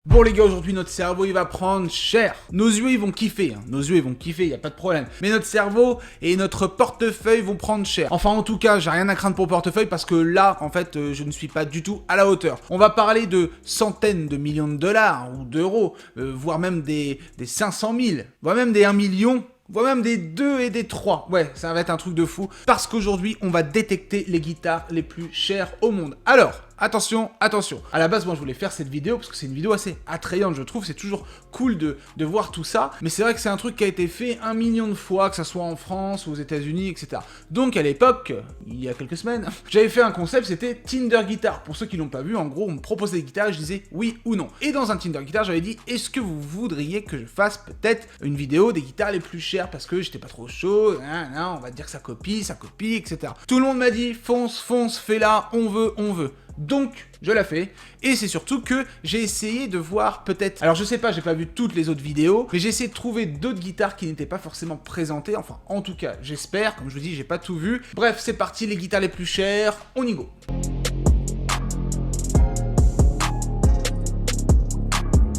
Bon les gars, aujourd'hui notre cerveau il va prendre cher. Nos yeux ils vont kiffer, nos yeux ils vont kiffer, y a pas de problème. Mais notre cerveau et notre portefeuille vont prendre cher. Enfin en tout cas, j'ai rien à craindre pour le portefeuille parce que là en fait je ne suis pas du tout à la hauteur. On va parler de centaines de millions de dollars ou d'euros, voire même des 500 000, voire même des 1 million. Voire même des 2 et des 3. Ouais, ça va être un truc de fou. Parce qu'aujourd'hui, on va détecter les guitares les plus chères au monde. Alors, attention, attention. À la base, moi, je voulais faire cette vidéo parce que c'est une vidéo assez attrayante, je trouve. C'est toujours cool de voir tout ça. Mais c'est vrai que c'est un truc qui a été fait 1 million de fois, que ça soit en France ou aux États-Unis, etc. Donc, à l'époque, il y a quelques semaines, j'avais fait un concept, c'était Tinder Guitar. Pour ceux qui l'ont pas vu, en gros, on me proposait des guitares et je disais oui ou non. Et dans un Tinder Guitar, j'avais dit, est-ce que vous voudriez que je fasse peut-être une vidéo des guitares les plus chères parce que j'étais pas trop chaud, on va dire que ça copie, etc. Tout le monde m'a dit, fonce, fais-la, on veut. Donc, je l'ai fait, et c'est surtout que j'ai essayé de voir peut-être... Alors je sais pas, j'ai pas vu toutes les autres vidéos, mais j'ai essayé de trouver d'autres guitares qui n'étaient pas forcément présentées, enfin en tout cas, j'espère, comme je vous dis, j'ai pas tout vu. Bref, c'est parti, les guitares les plus chères, on y go.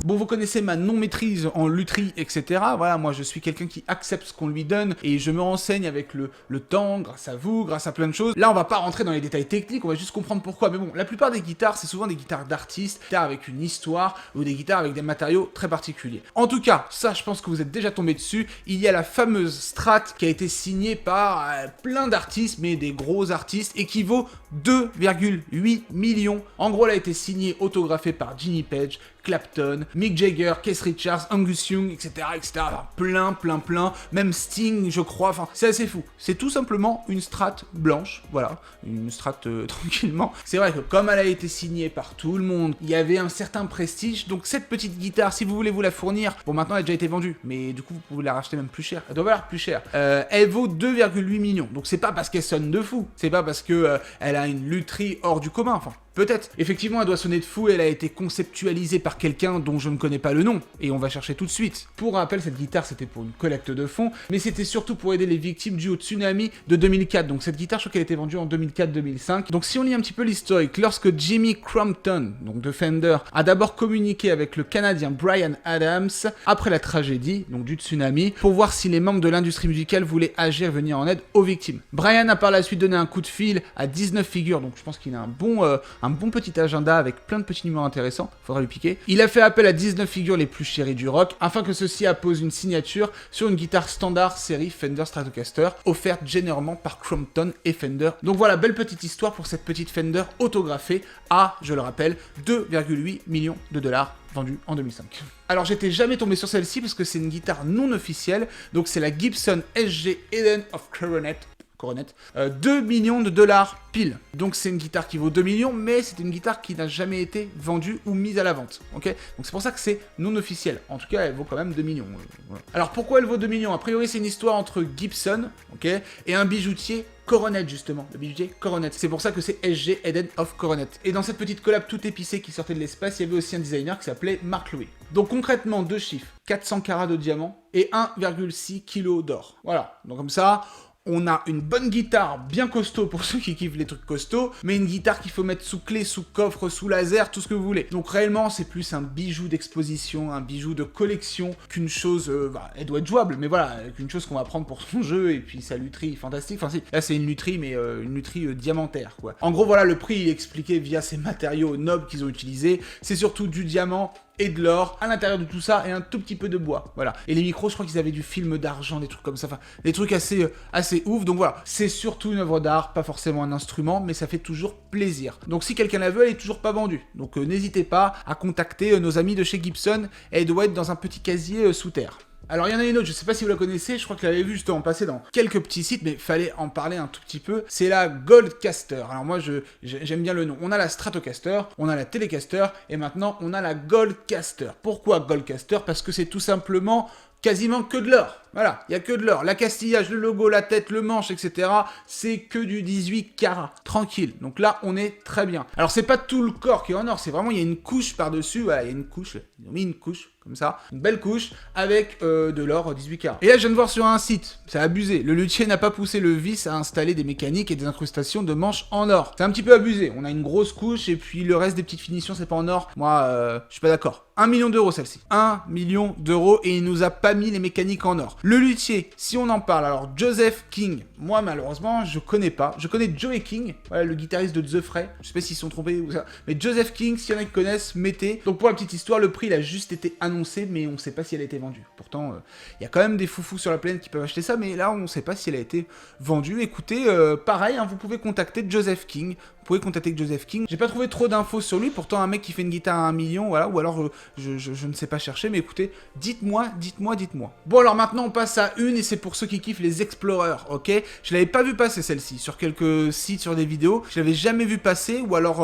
Bon, vous connaissez ma non-maîtrise en lutherie, etc. Voilà, moi je suis quelqu'un qui accepte ce qu'on lui donne et je me renseigne avec le temps, grâce à vous, grâce à plein de choses. Là, on va pas rentrer dans les détails techniques, on va juste comprendre pourquoi. Mais bon, la plupart des guitares, c'est souvent des guitares d'artistes, des guitares avec une histoire ou des guitares avec des matériaux très particuliers. En tout cas, ça, je pense que vous êtes déjà tombé dessus. Il y a la fameuse Strat qui a été signée par plein d'artistes, mais des gros artistes, et qui vaut 2,8 millions. En gros, elle a été signée, autographée par Jimmy Page, Clapton, Mick Jagger, Keith Richards, Angus Young, etc. Enfin, plein, même Sting, je crois, enfin, c'est assez fou. C'est tout simplement une Strat blanche, voilà, une Strat tranquillement. C'est vrai que comme elle a été signée par tout le monde, il y avait un certain prestige, donc cette petite guitare, si vous voulez vous la fournir, bon maintenant elle a déjà été vendue, mais du coup vous pouvez la racheter même plus cher, elle doit valoir plus cher. Elle vaut 2,8 millions, donc c'est pas parce qu'elle sonne de fou, c'est pas parce que elle a une lutherie hors du commun, enfin, peut-être. Effectivement, elle doit sonner de fou et elle a été conceptualisée par quelqu'un dont je ne connais pas le nom. Et on va chercher tout de suite. Pour rappel, cette guitare, c'était pour une collecte de fonds, mais c'était surtout pour aider les victimes dues au tsunami de 2004. Donc cette guitare, je crois qu'elle a été vendue en 2004-2005. Donc si on lit un petit peu l'historique, lorsque Jimmy Crompton, donc de Fender, a d'abord communiqué avec le Canadien Bryan Adams, après la tragédie, donc du tsunami, pour voir si les membres de l'industrie musicale voulaient agir et venir en aide aux victimes. Bryan a par la suite donné un coup de fil à 19 figures, donc je pense qu'il a un bon petit agenda avec plein de petits numéros intéressants, faudra lui piquer. Il a fait appel à 19 figures les plus chéries du rock, afin que ceux-ci apposent une signature sur une guitare standard série Fender Stratocaster, offerte généreusement par Crompton et Fender. Donc voilà, belle petite histoire pour cette petite Fender autographée à, je le rappelle, 2,8 millions de dollars vendue en 2005. Alors j'étais jamais tombé sur celle-ci parce que c'est une guitare non officielle, donc c'est la Gibson SG Eden of Coronet, 2 millions de dollars pile. Donc c'est une guitare qui vaut 2 millions, mais c'est une guitare qui n'a jamais été vendue ou mise à la vente, ok? Donc c'est pour ça que c'est non officiel. En tout cas, elle vaut quand même 2 millions. Voilà. Alors pourquoi elle vaut 2 millions? A priori, c'est une histoire entre Gibson, ok, et un bijoutier Coronet, justement, le bijoutier Coronet. C'est pour ça que c'est SG Eden of Coronet. Et dans cette petite collab tout épicée qui sortait de l'espace, il y avait aussi un designer qui s'appelait Mark Louis. Donc concrètement, deux chiffres, 400 carats de diamant et 1,6 kg d'or. Voilà, donc comme ça, on a une bonne guitare bien costaud pour ceux qui kiffent les trucs costauds, mais une guitare qu'il faut mettre sous clé, sous coffre, sous laser, tout ce que vous voulez. Donc réellement, c'est plus un bijou d'exposition, un bijou de collection qu'une chose, elle doit être jouable, mais voilà, qu'une chose qu'on va prendre pour son jeu, et puis sa lutherie fantastique. Enfin si, là c'est une lutherie, mais une lutherie diamantaire, quoi. En gros, voilà, le prix, il est expliqué via ces matériaux nobles qu'ils ont utilisés. C'est surtout du diamant et de l'or, à l'intérieur de tout ça, et un tout petit peu de bois, voilà. Et les micros, je crois qu'ils avaient du film d'argent, des trucs comme ça, enfin, des trucs assez ouf, donc voilà. C'est surtout une œuvre d'art, pas forcément un instrument, mais ça fait toujours plaisir. Donc si quelqu'un la veut, elle est toujours pas vendue. Donc n'hésitez pas à contacter nos amis de chez Gibson, elle doit être dans un petit casier sous terre. Alors il y en a une autre, je sais pas si vous la connaissez, je crois que je l'avais vu justement passer dans quelques petits sites, mais fallait en parler un tout petit peu, c'est la Goldcaster. Alors moi j'aime bien le nom, on a la Stratocaster, on a la Telecaster, et maintenant on a la Goldcaster. Pourquoi Goldcaster? Parce que c'est tout simplement quasiment que de l'or. Voilà, il y a que de l'or. L'accastillage, le logo, la tête, le manche, etc. C'est que du 18 carats. Tranquille. Donc là, on est très bien. Alors, c'est pas tout le corps qui est en or, c'est vraiment, il y a une couche par-dessus. Voilà, il y a une couche. Ils ont mis une couche, comme ça. Une belle couche avec de l'or 18 carats. Et là, je viens de voir sur un site. C'est abusé. Le luthier n'a pas poussé le vis à installer des mécaniques et des incrustations de manches en or. C'est un petit peu abusé. On a une grosse couche et puis le reste des petites finitions, c'est pas en or. Moi, je suis pas d'accord. 1 million d'euros celle-ci. 1 million d'euros et il nous a pas mis les mécaniques en or. Le luthier, si on en parle, alors Joseph King, moi malheureusement je connais pas. Je connais Joey King, voilà, le guitariste de The Fray. Je sais pas s'ils se sont trompés ou ça. Mais Joseph King, s'il y en a qui connaissent, mettez. Donc pour la petite histoire, le prix il a juste été annoncé mais on sait pas si elle a été vendue. Pourtant, il y a quand même des foufous sur la planète qui peuvent acheter ça, mais là on sait pas si elle a été vendue. Écoutez, pareil, hein, vous pouvez contacter Joseph King. Vous pouvez contacter Joseph King. J'ai pas trouvé trop d'infos sur lui, pourtant un mec qui fait une guitare à 1 million, voilà, ou alors je ne sais pas chercher, mais écoutez, dites-moi. Bon alors maintenant on passe à une, et c'est pour ceux qui kiffent les Explorers, ok? Je l'avais pas vu passer celle-ci, sur quelques sites, sur des vidéos, je l'avais jamais vu passer, ou alors...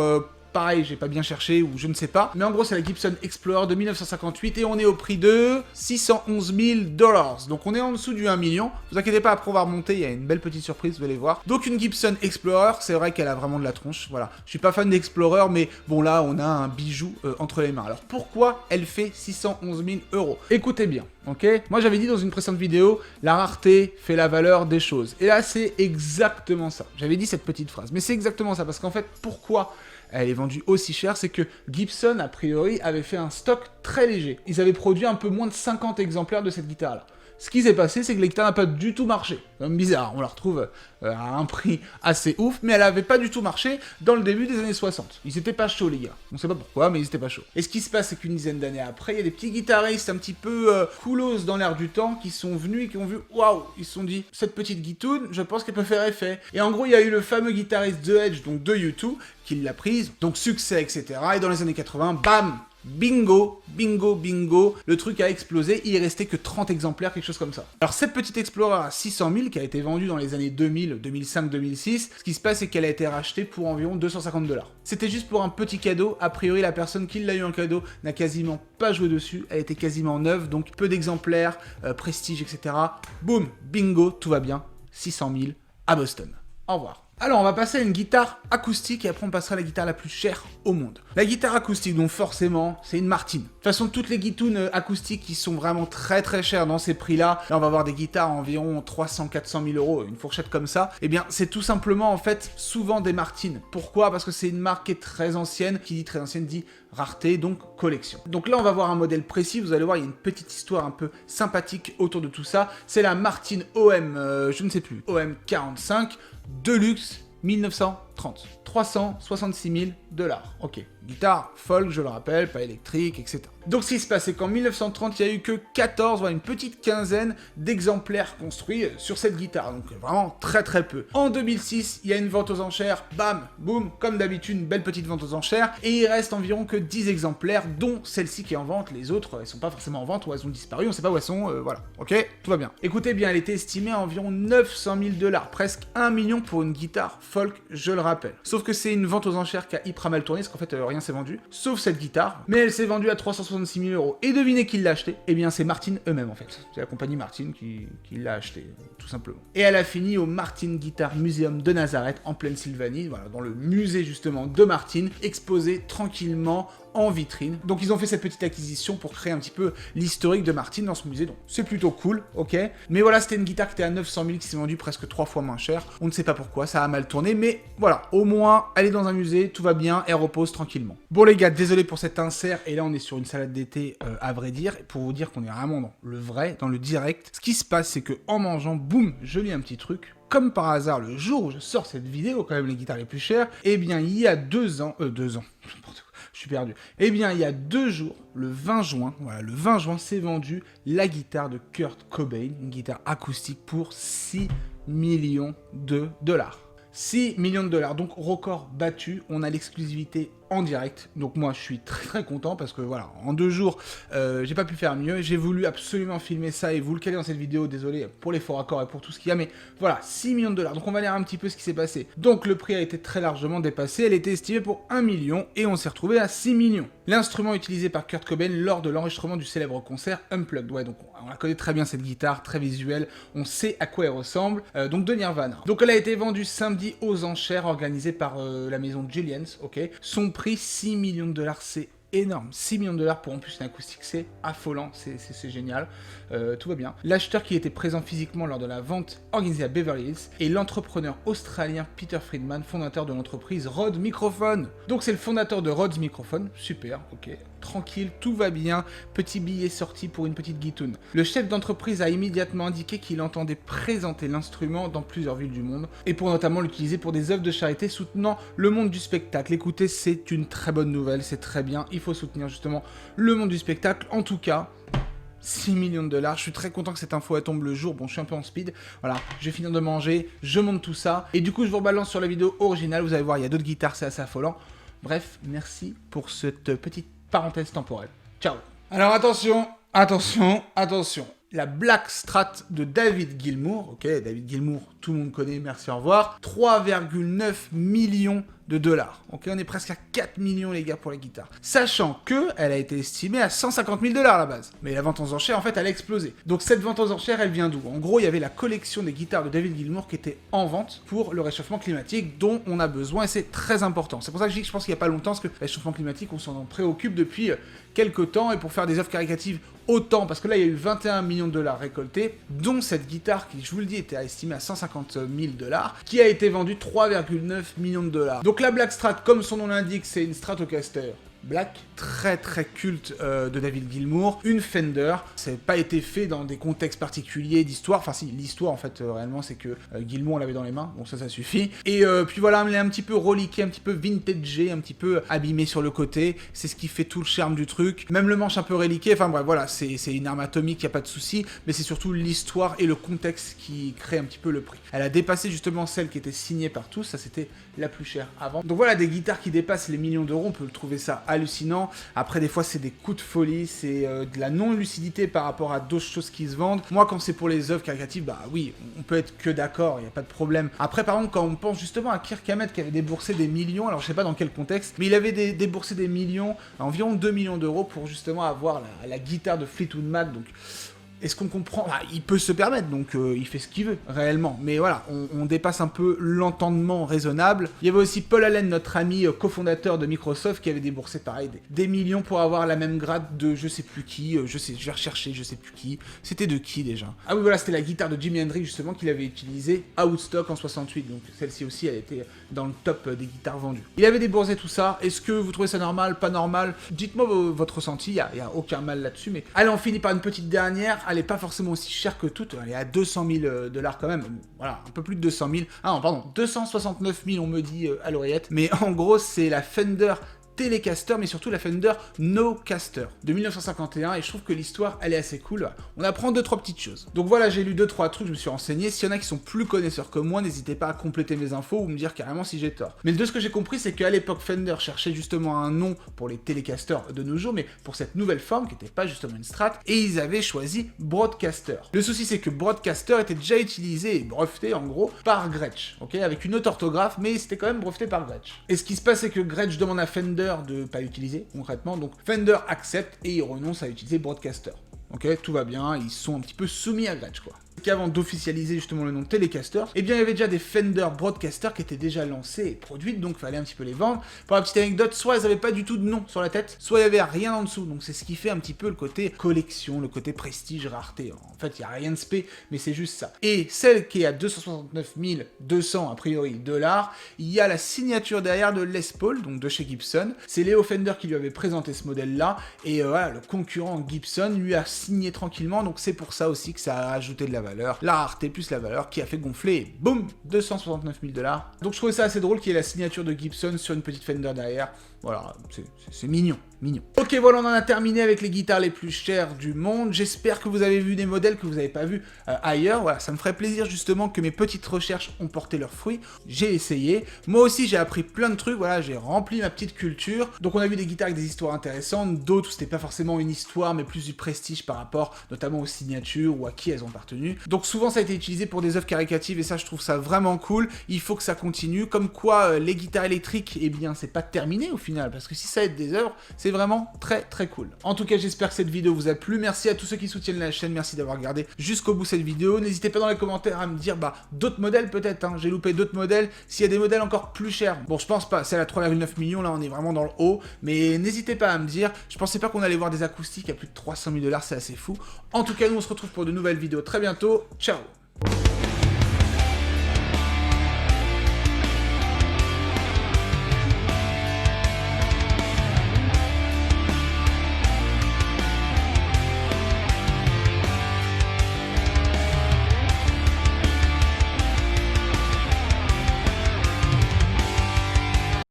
pareil, j'ai pas bien cherché ou je ne sais pas. Mais en gros, c'est la Gibson Explorer de 1958 et on est au prix de 611 000 $. Donc on est en dessous du 1 million. Vous inquiétez pas, après on va remonter, il y a une belle petite surprise, vous allez voir. Donc une Gibson Explorer, c'est vrai qu'elle a vraiment de la tronche, voilà. Je suis pas fan d'Explorer, mais bon là, on a un bijou entre les mains. Alors pourquoi elle fait 611 000 €? Écoutez bien. Ok, moi j'avais dit dans une précédente vidéo, la rareté fait la valeur des choses. Et là c'est exactement ça. J'avais dit cette petite phrase, mais c'est exactement ça. Parce qu'en fait, pourquoi elle est vendue aussi cher, c'est que Gibson, a priori, avait fait un stock très léger. Ils avaient produit un peu moins de 50 exemplaires de cette guitare-là. Ce qui s'est passé, c'est que la guitare n'a pas du tout marché. C'est même bizarre, on la retrouve à un prix assez ouf, mais elle avait pas du tout marché dans le début des années 60. Ils étaient pas chauds, les gars. On sait pas pourquoi, mais ils étaient pas chauds. Et ce qui se passe, c'est qu'une dizaine d'années après, il y a des petits guitaristes un petit peu coolos dans l'air du temps qui sont venus et qui ont vu, waouh, ils se sont dit, cette petite guitoune, je pense qu'elle peut faire effet. Et en gros, il y a eu le fameux guitariste The Edge, donc de U2, qui l'a prise, donc succès, etc. Et dans les années 80, bam! Bingo, le truc a explosé, il restait que 30 exemplaires, quelque chose comme ça. Alors cette petite Explorer à 600 000, qui a été vendue dans les années 2000, 2005, 2006, ce qui se passe c'est qu'elle a été rachetée pour environ 250 $. C'était juste pour un petit cadeau, a priori la personne qui l'a eu en cadeau n'a quasiment pas joué dessus, elle était quasiment neuve, donc peu d'exemplaires, prestige, etc. Boum, bingo, tout va bien, 600 000 à Boston. Au revoir. Alors, on va passer à une guitare acoustique et après on passera à la guitare la plus chère au monde. La guitare acoustique, donc forcément, c'est une Martin. De toute façon, toutes les guitounes acoustiques qui sont vraiment très très chères dans ces prix-là, là on va avoir des guitares à environ 300-400 000 €, une fourchette comme ça, eh bien c'est tout simplement en fait souvent des Martin. Pourquoi? Parce que c'est une marque qui est très ancienne, qui dit très ancienne dit rareté, donc collection. Donc là on va voir un modèle précis, vous allez voir il y a une petite histoire un peu sympathique autour de tout ça. C'est la Martin OM, je ne sais plus, OM 45, Deluxe 1930. 366 000 $. Ok. Guitare folk, je le rappelle, pas électrique, etc. Donc ce qui se passe, c'est qu'en 1930, il n'y a eu que 14, voilà, une petite quinzaine d'exemplaires construits sur cette guitare. Donc vraiment très très peu. En 2006, il y a une vente aux enchères, bam, boum, comme d'habitude, une belle petite vente aux enchères. Et il reste environ que 10 exemplaires, dont celle-ci qui est en vente. Les autres, elles sont pas forcément en vente ou elles ont disparu, on sait pas où elles sont, voilà. Ok, tout va bien. Écoutez bien, elle était estimée à environ 900 000 $, presque 1 million pour une guitare folk, je le rappelle. Sauf que c'est une vente aux enchères qui a hyper mal tourné, parce qu'en fait rien s'est vendu, sauf cette guitare, mais elle s'est vendue à 366 000 €. Et devinez qui l'a acheté? Eh bien c'est Martin eux-mêmes en fait. C'est la compagnie Martin qui l'a acheté, tout simplement. Et elle a fini au Martin Guitar Museum de Nazareth, en pleine Sylvanie, voilà, dans le musée justement de Martin, exposé tranquillement en vitrine. Donc ils ont fait cette petite acquisition pour créer un petit peu l'historique de Martin dans ce musée, donc c'est plutôt cool, ok. Mais voilà, c'était une guitare qui était à 900 000, qui s'est vendue presque 3 fois moins cher. On ne sait pas pourquoi, ça a mal tourné, mais voilà, au moins, elle est dans un musée, tout va bien, elle repose tranquillement. Bon les gars, désolé pour cet insert, et là on est sur une salade d'été, à vrai dire, pour vous dire qu'on est vraiment dans le vrai, dans le direct. Ce qui se passe, c'est que en mangeant, boum, je lis un petit truc. Comme par hasard, le jour où je sors cette vidéo, quand même les guitares les plus chères, eh bien il y a 2 ans, je suis perdu. Eh bien, il y a 2 jours, le 20 juin, voilà, le 20 juin, s'est vendu la guitare de Kurt Cobain, une guitare acoustique pour 6 millions de $. 6 millions de $, donc record battu, on a l'exclusivité en direct. Donc moi je suis très très content parce que voilà, en 2 jours j'ai pas pu faire mieux, j'ai voulu absolument filmer ça et vous le caler dans cette vidéo, désolé pour les faux raccords et pour tout ce qu'il y a, mais voilà, 6 millions de dollars. Donc on va lire un petit peu ce qui s'est passé. Donc le prix a été très largement dépassé, elle était estimée pour 1 million et on s'est retrouvé à 6 millions. L'instrument utilisé par Kurt Cobain lors de l'enregistrement du célèbre concert Unplugged. Ouais, donc on la connaît très bien cette guitare, très visuelle, on sait à quoi elle ressemble, donc de Nirvana. Donc elle a été vendue samedi aux enchères organisées par la maison Gillian's, ok. Son prix 6 millions de dollars, c'est énorme. 6 millions de dollars pour en plus une acoustique, c'est affolant, c'est génial, tout va bien. L'acheteur qui était présent physiquement lors de la vente organisée à Beverly Hills est l'entrepreneur australien Peter Friedman, fondateur de l'entreprise Rhodes Microphone. Donc c'est le fondateur de Rhodes Microphone, super, ok. Tranquille, tout va bien, petit billet sorti pour une petite guitoune. Le chef d'entreprise a immédiatement indiqué qu'il entendait présenter l'instrument dans plusieurs villes du monde, et pour notamment l'utiliser pour des œuvres de charité soutenant le monde du spectacle. Écoutez, c'est une très bonne nouvelle, c'est très bien, il faut soutenir justement le monde du spectacle. En tout cas, 6 millions de dollars, je suis très content que cette info elle tombe le jour. Bon, je suis un peu en speed, voilà, je vais finir de manger, je monte tout ça, et du coup je vous rebalance sur la vidéo originale, vous allez voir, il y a d'autres guitares, c'est assez affolant. Bref, merci pour cette petite parenthèse temporelle. Ciao. Alors attention, attention, attention. La Black Strat de David Gilmour, ok, David Gilmour, tout le monde connaît, merci, au revoir. 3,9 millions de dollars. Ok, on est presque à 4 millions les gars pour la guitare. Sachant que elle a été estimée à 150 000 dollars à la base. Mais la vente aux enchères, en fait, elle a explosé. Donc cette vente aux enchères, elle vient d'où? En gros, il y avait la collection des guitares de David Gilmour qui était en vente pour le réchauffement climatique dont on a besoin et c'est très important. C'est pour ça que je dis que je pense qu'il n'y a pas longtemps, parce que le réchauffement climatique, on s'en préoccupe depuis quelques temps et pour faire des œuvres caritatives autant, parce que là il y a eu 21 millions de dollars récoltés, dont cette guitare qui, je vous le dis, était estimée à 150 000 dollars, qui a été vendue 3,9 millions de dollars. Donc la Black Strat, comme son nom l'indique, c'est une Stratocaster Black, très très culte de David Gilmour, une Fender, ça n'a pas été fait dans des contextes particuliers d'histoire, enfin si, l'histoire en fait réellement c'est que Gilmour l'avait dans les mains, bon ça suffit, et puis voilà, elle est un petit peu reliquée, un petit peu vintagée, un petit peu abîmée sur le côté, c'est ce qui fait tout le charme du truc, même le manche un peu reliqué, enfin bref voilà, c'est une arme atomique, y a pas de souci, mais c'est surtout l'histoire et le contexte qui crée un petit peu le prix. Elle a dépassé justement celle qui était signée par tous, ça c'était la plus chère avant. Donc voilà, des guitares qui dépassent les millions d'euros, on peut le trouver ça hallucinant. Après des fois c'est des coups de folie, c'est de la non-lucidité par rapport à d'autres choses qui se vendent. Moi quand c'est pour les œuvres caritatives, bah oui, on peut être que d'accord, il n'y a pas de problème. Après par exemple quand on pense justement à Kirk Hammett qui avait déboursé des millions, alors je sais pas dans quel contexte, mais il avait déboursé des millions, environ 2 millions d'euros pour justement avoir la guitare de Fleetwood Mac, donc... Est-ce qu'on comprend? Bah, il peut se permettre, donc il fait ce qu'il veut, réellement. Mais voilà, on dépasse un peu l'entendement raisonnable. Il y avait aussi Paul Allen, notre ami cofondateur de Microsoft, qui avait déboursé pareil des millions pour avoir la même grade de je sais plus qui, je vais rechercher, je sais plus qui. C'était de qui déjà? Ah oui, voilà, c'était la guitare de Jimi Hendrix, justement, qu'il avait utilisée à Woodstock en 68. Donc celle-ci aussi, elle était dans le top des guitares vendues. Il avait déboursé tout ça. Est-ce que vous trouvez ça normal, pas normal? Dites-moi votre ressenti, il y a aucun mal là-dessus. Mais allez, on finit par une petite dernière. Elle est pas forcément aussi chère que toutes, elle est à 200 000 dollars quand même, voilà, un peu plus de 200 000, ah non, pardon, 269 000 on me dit à l'oreillette, mais en gros c'est la Fender Telecaster, mais surtout la Fender Nocaster de 1951, et je trouve que l'histoire elle est assez cool. On apprend 2-3 petites choses. Donc voilà, j'ai lu 2-3 trucs, je me suis renseigné. S'il y en a qui sont plus connaisseurs que moi, n'hésitez pas à compléter mes infos ou me dire carrément si j'ai tort. Mais de ce que j'ai compris, c'est qu'à l'époque Fender cherchait justement un nom pour les Telecasters de nos jours, mais pour cette nouvelle forme qui n'était pas justement une Strat, et ils avaient choisi Broadcaster. Le souci c'est que Broadcaster était déjà utilisé et breveté en gros par Gretsch, ok, avec une autre orthographe, mais c'était quand même breveté par Gretsch. Et ce qui se passe c'est que Gretsch demande à Fender de pas l'utiliser concrètement, donc Fender accepte et il renonce à utiliser Broadcaster. Ok, tout va bien, ils sont un petit peu soumis à Gretsch quoi. Qu'avant d'officialiser justement le nom de Telecaster, eh bien il y avait déjà des Fender Broadcaster qui étaient déjà lancées et produites, donc il fallait un petit peu les vendre. Pour la petite anecdote, soit elles n'avaient pas du tout de nom sur la tête, soit il n'y avait rien en dessous, donc c'est ce qui fait un petit peu le côté collection, le côté prestige, rareté. En fait, il n'y a rien de spé, mais c'est juste ça. Et celle qui est à 269 200 a priori dollars, il y a la signature derrière de Les Paul, donc de chez Gibson. C'est Léo Fender qui lui avait présenté ce modèle-là, et voilà, le concurrent Gibson lui a signé tranquillement, donc c'est pour ça aussi que ça a ajouté de la valeur. La rareté plus la valeur qui a fait gonfler, et boum, 269 000 dollars. Donc je trouvais ça assez drôle qu'il y ait la signature de Gibson sur une petite Fender derrière. Voilà, c'est mignon, mignon. Ok, voilà, on en a terminé avec les guitares les plus chères du monde. J'espère que vous avez vu des modèles que vous n'avez pas vus ailleurs. Voilà, ça me ferait plaisir justement que mes petites recherches ont porté leurs fruits. J'ai essayé. Moi aussi, j'ai appris plein de trucs. Voilà, j'ai rempli ma petite culture. Donc on a vu des guitares avec des histoires intéressantes, d'autres où c'était pas forcément une histoire, mais plus du prestige par rapport notamment aux signatures ou à qui elles ont appartenu. Donc souvent, ça a été utilisé pour des œuvres caricatives et ça, je trouve ça vraiment cool. Il faut que ça continue. Comme quoi, les guitares électriques, eh bien, c'est pas terminé au final, parce que si ça aide des œuvres, c'est vraiment très très cool. En tout cas, j'espère que cette vidéo vous a plu. Merci à tous ceux qui soutiennent la chaîne, merci d'avoir regardé jusqu'au bout cette vidéo. N'hésitez pas dans les commentaires à me dire, d'autres modèles peut-être, hein. J'ai loupé d'autres modèles, s'il y a des modèles encore plus chers. Bon, je pense pas, c'est à la 3,9 millions, là on est vraiment dans le haut, mais n'hésitez pas à me dire, je pensais pas qu'on allait voir des acoustiques à plus de 300 000 $, c'est assez fou. En tout cas, nous on se retrouve pour de nouvelles vidéos très bientôt, ciao.